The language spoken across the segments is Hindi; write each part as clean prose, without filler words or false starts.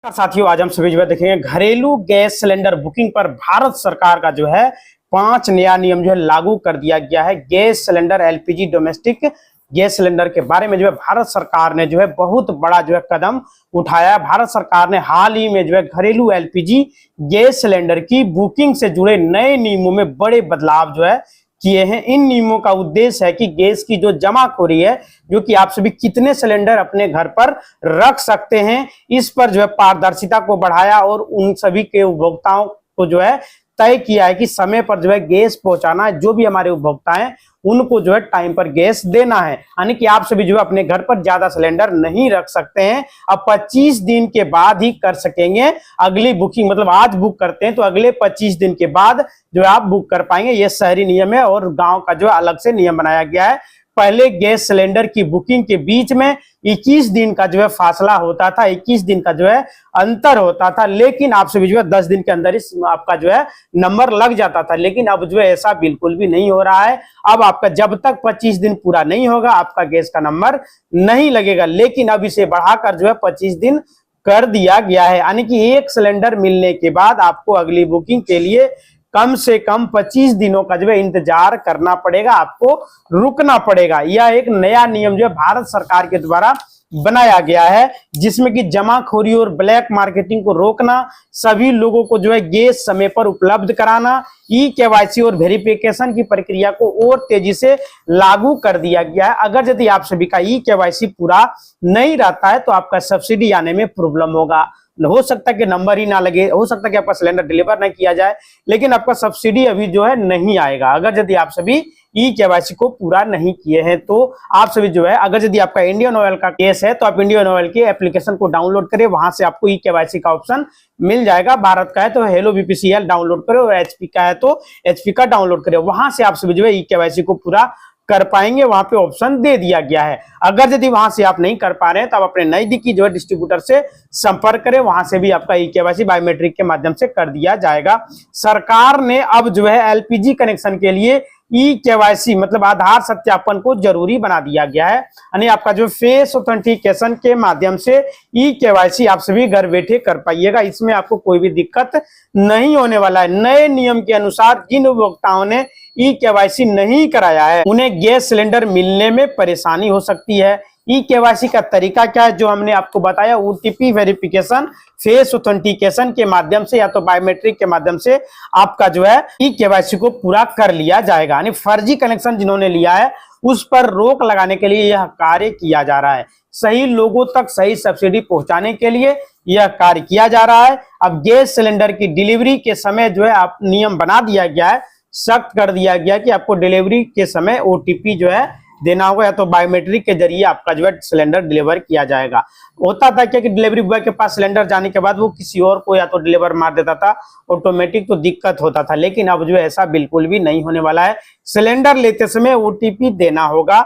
साथियों, आज हम सभी जो है देखेंगे घरेलू गैस सिलेंडर बुकिंग पर भारत सरकार का जो है 5 नया नियम जो है लागू कर दिया गया है। Gas cylinder LPG domestic gas cylinder के बारे में जो है भारत सरकार ने जो है बहुत बड़ा जो है कदम उठाया है। भारत सरकार ने हाल ही में जो है घरेलू एलपीजी गैस सिलेंडर की बुकिंग से जुड़े नए नियमों में बड़े बदलाव जो है किए हैं। इन नियमों का उद्देश्य है कि गैस की जो जमाखोरी है, जो कि आप सभी कितने सिलेंडर अपने घर पर रख सकते हैं, इस पर जो है पारदर्शिता को बढ़ाया और उन सभी के उपभोक्ताओं को जो है तय किया है कि समय पर जो है गैस पहुंचाना है। जो भी हमारे उपभोक्ता हैं उनको जो है टाइम पर गैस देना है, यानी कि आप सभी जो है अपने घर पर ज्यादा सिलेंडर नहीं रख सकते हैं। अब 25 दिन के बाद ही कर सकेंगे अगली बुकिंग, मतलब आज बुक करते हैं तो अगले 25 दिन के बाद जो है आप बुक कर पाएंगे। ये शहरी नियम है और गांव का जो अलग से नियम बनाया गया है। पहले गैस सिलेंडर की बुकिंग के बीच में 21 दिन का जो है फासला होता था, 21 दिन का जो है अंतर होता था, लेकिन आप सभी जो है 10 दिन के अंदर इस आपका जो है नंबर लग जाता था। लेकिन अब जो है ऐसा बिल्कुल भी नहीं हो रहा है। अब आपका जब तक 25 दिन पूरा नहीं होगा आपका गैस का नंबर नहीं लगेगा, लेकिन अब इसे बढ़ाकर जो है 25 दिन कर दिया गया है, यानी कि एक सिलेंडर मिलने के बाद आपको अगली बुकिंग के लिए कम से कम 25 दिनों का जो है इंतजार करना पड़ेगा, आपको रुकना पड़ेगा। यह एक नया नियम जो है भारत सरकार के द्वारा बनाया गया है, जिसमें कि जमाखोरी और ब्लैक मार्केटिंग को रोकना, सभी लोगों को जो है गैस समय पर उपलब्ध कराना, ई केवाईसी और वेरिफिकेशन की प्रक्रिया को और तेजी से लागू कर दिया गया है। अगर यदि आप सभी का ई केवाईसी पूरा नहीं रहता है तो आपका सब्सिडी आने में प्रॉब्लम होगा। हो सकता है कि नंबर ही ना लगे, हो सकता है कि आपका सिलेंडर डिलीवर ना किया जाए, लेकिन आपका सब्सिडी अभी जो है नहीं आएगा अगर यदि आप सभी ई केवाईसी को पूरा नहीं किए हैं। तो आप सभी जो है अगर यदि आपका इंडियन ऑयल का केस है तो आप इंडियन ऑयल के एप्लीकेशन को डाउनलोड करें, वहां से आपको ई केवाईसी का ऑप्शन मिल जाएगा। भारत का है तो हेलो बीपीसीएल डाउनलोड करें और एचपी का है तो एचपी का डाउनलोड करें, वहां से आप सभी जो है ई केवाईसी को पूरा कर पाएंगे। वहां पे ऑप्शन दे दिया गया है। अगर यदि वहां से आप नहीं कर पा रहे हैं तो आप अपने नजदीकी जो है डिस्ट्रीब्यूटर से संपर्क करें, वहां से भी आपका ई केवाईसी बायोमेट्रिक के माध्यम से कर दिया जाएगा। सरकार ने अब जो है एलपीजी कनेक्शन के लिए ई केवाईसी मतलब आधार सत्यापन को जरूरी बना दिया गया है, यानी आपका जो फेस ऑथेंटिकेशन के माध्यम से ई केवाईसी आप सभी घर बैठे कर पाइएगा। इसमें आपको कोई भी दिक्कत नहीं होने वाला है। नए नियम के अनुसार जिन उपभोक्ताओं ने ई केवाईसी नहीं कराया है उन्हें गैस सिलेंडर मिलने में परेशानी हो सकती है। ई केवाईसी का तरीका क्या है, जो हमने आपको बताया, ओटीपी वेरिफिकेशन, फेस ऑथेंटिकेशन के माध्यम से या तो बायोमेट्रिक के माध्यम से आपका जो है ई केवाईसी को पूरा कर लिया जाएगा। यानी फर्जी कनेक्शन जिन्होंने लिया है उस पर रोक लगाने के लिए यह कार्य किया जा रहा है। सही लोगों तक सही सब्सिडी पहुंचाने के लिए यह कार्य किया जा रहा है। अब गैस सिलेंडर की डिलीवरी के समय जो है आप नियम बना दिया गया है, सख्त कर दिया गया कि आपको डिलीवरी के समय ओटीपी जो है देना होगा, या तो बायोमेट्रिक के जरिए आपका जो है सिलेंडर डिलीवर किया जाएगा। होता था क्या कि डिलीवरी बॉय के पास सिलेंडर जाने के बाद वो किसी और को या तो डिलीवर मार देता था ऑटोमेटिक, तो दिक्कत होता था। लेकिन अब जो है ऐसा बिल्कुल भी नहीं होने वाला है। सिलेंडर लेते समय ओटीपी देना होगा।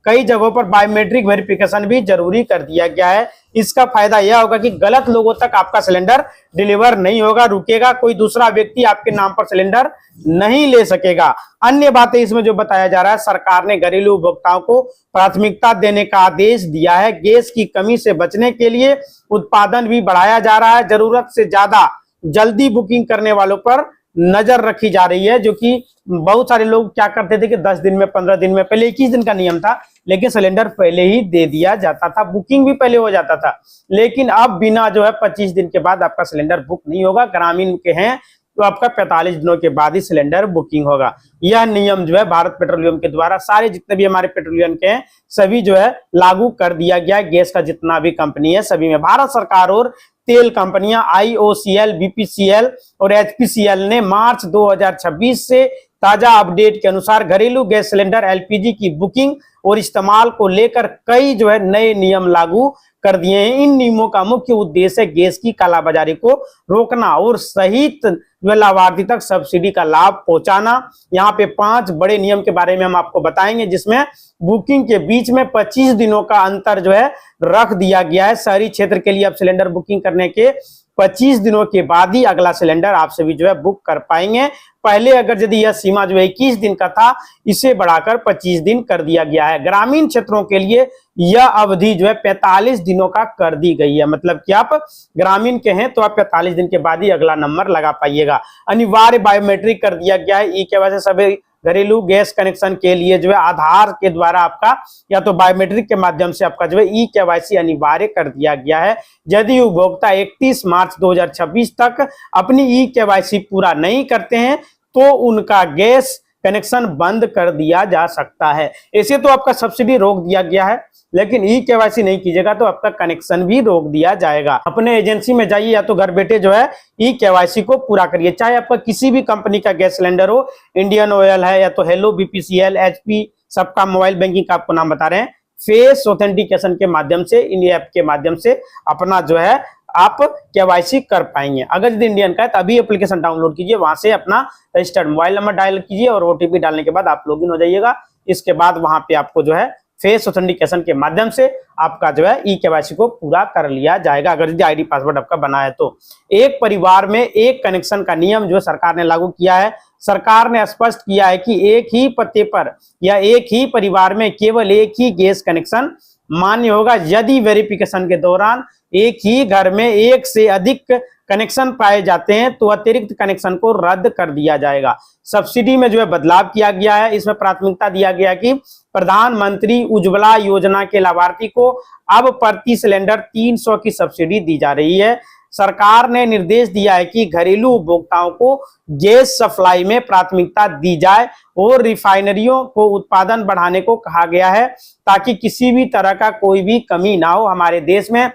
कई जगहों पर बायोमेट्रिक वेरिफिकेशन भी जरूरी कर दिया गया है। इसका फायदा यह होगा कि गलत लोगों तक आपका सिलेंडर डिलीवर नहीं होगा, रुकेगा, कोई दूसरा व्यक्ति आपके नाम पर सिलेंडर नहीं ले सकेगा। अन्य बातें इसमें जो बताया जा रहा है, सरकार ने घरेलू उपभोक्ताओं को प्राथमिकता देने का आदेश दिया है। गैस की कमी से बचने के लिए उत्पादन भी बढ़ाया जा रहा है। जरूरत से ज्यादा जल्दी बुकिंग करने वालों पर नजर रखी जा रही है, जो कि बहुत सारे लोग क्या करते थे कि 10 दिन में, 15 दिन में, पहले 21 दिन का नियम था, लेकिन सिलेंडर पहले ही दे दिया जाता था, बुकिंग भी पहले हो जाता था। लेकिन अब बिना जो है 25 दिन के बाद आपका सिलेंडर बुक नहीं होगा। ग्रामीण के हैं तो आपका 45 दिनों के बाद ही सिलेंडर बुकिंग होगा। यह नियम जो है भारत पेट्रोलियम के द्वारा सारे जितने भी हमारे पेट्रोलियम के हैं सभी जो है लागू कर दिया गया। गैस का जितना भी कंपनी है सभी में भारत सरकार और तेल कंपनियां आईओसीएल, बीपीसीएल और एचपीसीएल ने मार्च 2026 से ताजा अपडेट के अनुसार घरेलू गैस सिलेंडर एलपीजी की बुकिंग और इस्तेमाल को लेकर कई जो है नए नियम लागू कर दिए हैं। इन नियमों का मुख्य उद्देश्य गैस की कालाबाजारी को रोकना और सहित लाभार्थी तक सब्सिडी का लाभ पहुंचाना। यहाँ पे 5 बड़े नियम के बारे में हम आपको बताएंगे, जिसमें बुकिंग के बीच में 25 दिनों का अंतर जो है रख दिया गया है। शहरी क्षेत्र के लिए आप सिलेंडर बुकिंग करने के 25 दिनों के बाद ही अगला सिलेंडर आप सभी जो है बुक कर पाएंगे। पहले अगर यदि यह सीमा जो है 21 दिन का था, इसे बढ़ाकर 25 दिन कर दिया गया है। ग्रामीण क्षेत्रों के लिए यह अवधि जो है 45 दिनों का कर दी गई है। मतलब कि आप ग्रामीण के हैं तो आप 45 दिन के बाद ही अगला नंबर लगा पाइएगा। अनिवार्य बायोमेट्रिक कर दिया गया है। ई केवाईसी सभी घरेलू गैस कनेक्शन के लिए जो है आधार के द्वारा आपका या तो बायोमेट्रिक के माध्यम से आपका जो है ई केवाईसी अनिवार्य कर दिया गया है। यदि उपभोक्ता 31 मार्च 2026 तक अपनी ई केवाईसी पूरा नहीं करते हैं तो उनका गैस कनेक्शन बंद कर दिया जा सकता है। ऐसे तो आपका सब्सिडी रोक दिया गया है, लेकिन ई केवाईसी नहीं कीजिएगा तो आपका कनेक्शन भी रोक दिया जाएगा। अपने एजेंसी में जाइए या तो घर बैठे जो है ई केवाईसी को पूरा करिए। चाहे आपका किसी भी कंपनी का गैस सिलेंडर हो, इंडियन ऑयल है या तो हेलो, बीपीसीएल, एचपी, सबका मोबाइल बैंकिंग का आपको नाम बता रहे हैं। फेस ऑथेंटिकेशन के माध्यम से, इन ऐप के माध्यम से अपना जो है आप केवाईसी कर पाएंगे। अगर यदि इंडियन का है तो अभी एप्लीकेशन डाउनलोड कीजिए, वहां से अपना रजिस्टर्ड मोबाइल नंबर डायल कीजिए और ओटीपी डालने के बाद आप लॉगिन हो जाइएगा। इसके बाद वहां पे आपको जो है फेस ऑथेंटिकेशन के माध्यम से आपका जो है ई केवाईसी को पूरा कर लिया जाएगा, अगर यदि आईडी पासवर्ड आपका बना है तो। एक परिवार में एक कनेक्शन का नियम जो सरकार ने लागू किया है। सरकार ने स्पष्ट किया है कि एक ही पते पर या एक ही परिवार में केवल एक ही गैस कनेक्शन मान्य होगा। यदि वेरिफिकेशन के दौरान एक ही घर में एक से अधिक कनेक्शन पाए जाते हैं तो अतिरिक्त कनेक्शन को रद्द कर दिया जाएगा। सब्सिडी में जो है बदलाव किया गया है। इसमें प्राथमिकता दिया गया कि प्रधानमंत्री उज्ज्वला योजना के लाभार्थी को अब प्रति सिलेंडर 300 की सब्सिडी दी जा रही है। सरकार ने निर्देश दिया है कि घरेलू उपभोक्ताओं को गैस सप्लाई में प्राथमिकता दी जाए और रिफाइनरियों को उत्पादन बढ़ाने को कहा गया है ताकि किसी भी तरह का कोई भी कमी ना हो। हमारे देश में,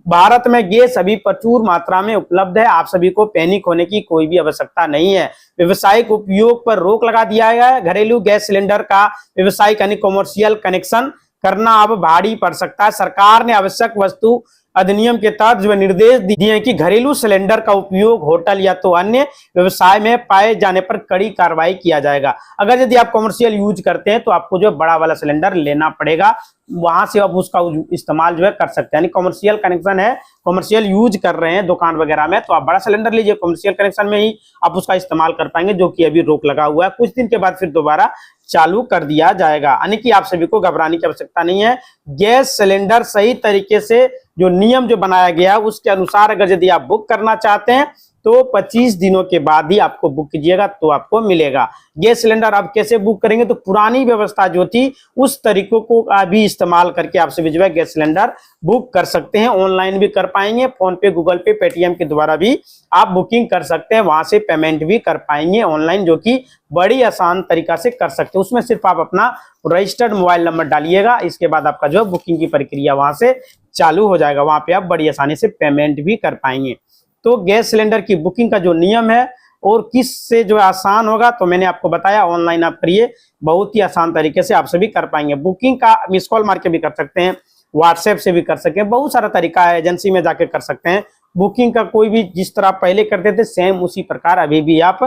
भारत में गैस अभी प्रचुर मात्रा में उपलब्ध है। आप सभी को पैनिक होने की कोई भी आवश्यकता नहीं है। व्यवसायिक उपयोग पर रोक लगा दिया गया है। घरेलू गैस सिलेंडर का व्यवसायिक यानी कमर्शियल कनेक्शन करना अब भारी पड़ सकता है। सरकार ने आवश्यक वस्तु अधिनियम के तहत जो निर्देश दिए हैं कि घरेलू सिलेंडर का उपयोग होटल या तो अन्य व्यवसाय में पाए जाने पर कड़ी कार्रवाई किया जाएगा। अगर यदि आप कमर्शियल यूज करते हैं तो आपको जो बड़ा वाला सिलेंडर लेना पड़ेगा, वहां से आप उसका इस्तेमाल जो है कर सकते हैं। यानी कमर्शियल कनेक्शन है, कमर्शियल यूज कर रहे हैं दुकान वगैरह में, तो आप बड़ा सिलेंडर लीजिए। कमर्शियल कनेक्शन में ही आप उसका इस्तेमाल कर पाएंगे, जो कि अभी रोक लगा हुआ है। कुछ दिन के बाद फिर दोबारा चालू कर दिया जाएगा। यानी कि आप सभी को घबराने की आवश्यकता नहीं है। गैस सिलेंडर सही तरीके से जो नियम जो बनाया गया उसके अनुसार अगर यदि आप बुक करना चाहते हैं तो 25 दिनों के बाद ही आपको बुक कीजिएगा तो आपको मिलेगा। गैस सिलेंडर आप कैसे बुक करेंगे, तो पुरानी व्यवस्था जो थी उस तरीकों को अभी इस्तेमाल करके आप सभी जो है गैस सिलेंडर बुक कर सकते हैं। ऑनलाइन भी कर पाएंगे, फोन पे, गूगल पे, पेटीएम के द्वारा भी आप बुकिंग कर सकते हैं। वहां से पेमेंट भी कर पाएंगे ऑनलाइन, जो कि बड़ी आसान तरीका से कर सकते हैं। उसमें सिर्फ आप अपना रजिस्टर्ड मोबाइल नंबर डालिएगा, इसके बाद आपका जो है बुकिंग की प्रक्रिया वहां से चालू हो जाएगा। वहां पे आप बड़ी आसानी से पेमेंट भी कर पाएंगे। तो गैस सिलेंडर की बुकिंग का जो नियम है और किस से जो आसान होगा, तो मैंने आपको बताया, ऑनलाइन आप करिए, बहुत ही आसान तरीके से आप सभी कर पाएंगे। बुकिंग का मिस कॉल मार के भी कर सकते हैं, व्हाट्सएप से भी कर सकते हैं, बहुत सारा तरीका है। एजेंसी में जाके कर सकते हैं बुकिंग का। कोई भी जिस तरह पहले करते थे सेम उसी प्रकार अभी भी आप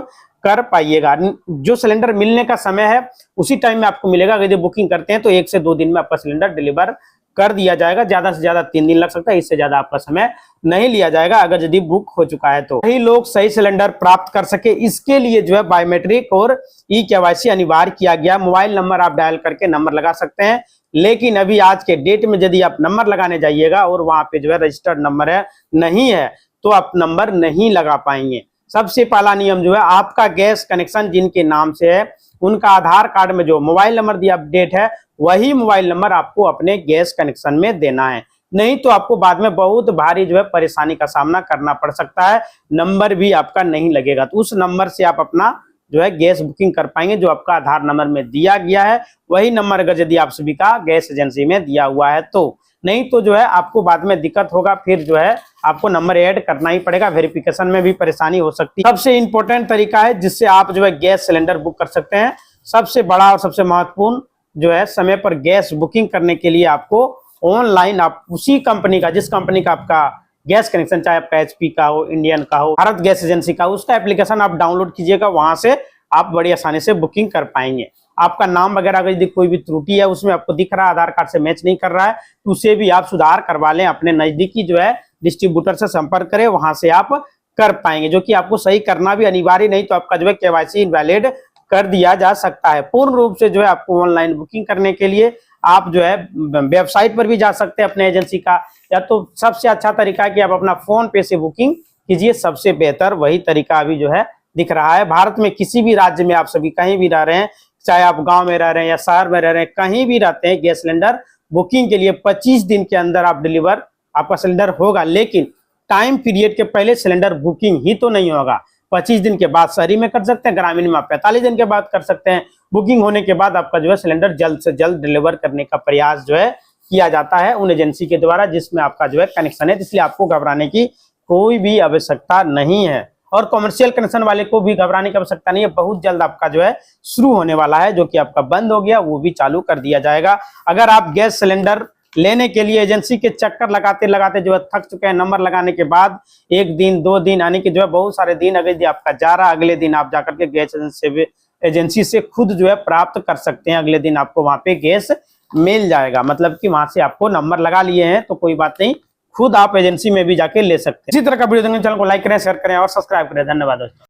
कर पाइएगा। जो सिलेंडर मिलने का समय है उसी टाइम में आपको मिलेगा। अगर बुकिंग करते हैं तो 1 से 2 दिन में आपका सिलेंडर डिलीवर कर दिया जाएगा। ज्यादा से ज्यादा 3 दिन लग सकता है, इससे ज्यादा आपका समय नहीं लिया जाएगा अगर यदि बुक हो चुका है तो। सही लोग सही सिलेंडर प्राप्त कर सके, इसके लिए जो है बायोमेट्रिक और ई केवाईसी अनिवार्य किया गया। मोबाइल नंबर आप डायल करके नंबर लगा सकते हैं, लेकिन अभी आज के डेट में यदि आप नंबर लगाने जाइएगा और वहां पे जो है रजिस्टर्ड नंबर है नहीं है तो आप नंबर नहीं लगा पाएंगे। सबसे पहला नियम जो है, आपका गैस कनेक्शन जिनके नाम से है उनका आधार कार्ड में जो मोबाइल नंबर दिया अपडेट है वही मोबाइल नंबर आपको अपने गैस कनेक्शन में देना है। नहीं तो आपको बाद में बहुत भारी जो है परेशानी का सामना करना पड़ सकता है, नंबर भी आपका नहीं लगेगा। तो उस नंबर से आप अपना जो है गैस बुकिंग कर पाएंगे, जो आपका आधार नंबर में दिया गया है वही नंबर अगर यदि आप सभी का गैस एजेंसी में दिया हुआ है तो। नहीं तो जो है आपको बाद में दिक्कत होगा, फिर जो है आपको नंबर ऐड करना ही पड़ेगा, वेरिफिकेशन में भी परेशानी हो सकती है। सबसे इंपॉर्टेंट तरीका है जिससे आप जो है गैस सिलेंडर बुक कर सकते हैं, सबसे बड़ा और सबसे महत्वपूर्ण जो है, समय पर गैस बुकिंग करने के लिए आपको ऑनलाइन आप उसी कंपनी का, जिस कंपनी का आपका गैस कनेक्शन, चाहे आपका एचपी का हो, इंडियन का हो, भारत गैस एजेंसी का, उसका एप्लीकेशन आप डाउनलोड कीजिएगा। वहां से आप बड़ी आसानी से बुकिंग कर पाएंगे। आपका नाम वगैरह अगर यदि कोई भी त्रुटि है उसमें आपको दिख रहा है आधार कार्ड से मैच नहीं कर रहा है तो उसे भी आप सुधार करवा लें। अपने नजदीकी जो है डिस्ट्रीब्यूटर से संपर्क करें, वहां से आप कर पाएंगे, जो कि आपको सही करना भी अनिवार्य, नहीं तो आपका जो है केवाईसी इनवैलिड कर दिया जा सकता है। पूर्ण रूप से जो है आपको ऑनलाइन बुकिंग करने के लिए आप जो है वेबसाइट पर भी जा सकते हैं अपने एजेंसी का, या तो सबसे अच्छा तरीका है कि आप अपना फोन पे से बुकिंग कीजिए, सबसे बेहतर वही तरीका अभी जो है दिख रहा है। भारत में किसी भी राज्य में आप सभी कहीं भी रह रहे हैं, चाहे आप गांव में रह रहे हैं या शहर में रह रहे हैं, कहीं भी रहते हैं, गैस सिलेंडर बुकिंग के लिए 25 दिन के अंदर आप डिलीवर आपका सिलेंडर होगा। लेकिन टाइम पीरियड के पहले सिलेंडर बुकिंग ही तो नहीं होगा। 25 दिन के बाद शहरी में कर सकते हैं, ग्रामीण में 45 दिन के बाद कर सकते हैं। बुकिंग होने के बाद आपका जो है सिलेंडर जल्द से जल्द डिलीवर करने का प्रयास जो है किया जाता है उन एजेंसी के द्वारा जिसमें आपका जो है कनेक्शन है। इसलिए आपको घबराने की कोई भी आवश्यकता नहीं है, और कॉमर्शियल कनेक्शन वाले को भी घबराने की आवश्यकता नहीं है। बहुत जल्द आपका जो है शुरू होने वाला है, जो कि आपका बंद हो गया वो भी चालू कर दिया जाएगा। अगर आप गैस सिलेंडर लेने के लिए एजेंसी के चक्कर लगाते लगाते जो है थक चुके हैं, नंबर लगाने के बाद 1 दिन 2 दिन यानी कि जो है बहुत सारे दिन अगर आपका जा रहा, अगले दिन आप जाकर के गैस एजेंसी से खुद जो है प्राप्त कर सकते हैं। अगले दिन आपको वहां पे गैस मिल जाएगा, मतलब कि वहां से आपको नंबर लगा लिए हैं तो कोई बात नहीं, खुद आप एजेंसी में भी जाके ले सकते हैं। इसी तरह का वीडियो देखने चैनल को लाइक करें, शेयर करें और सब्सक्राइब करें। धन्यवाद दोस्तों।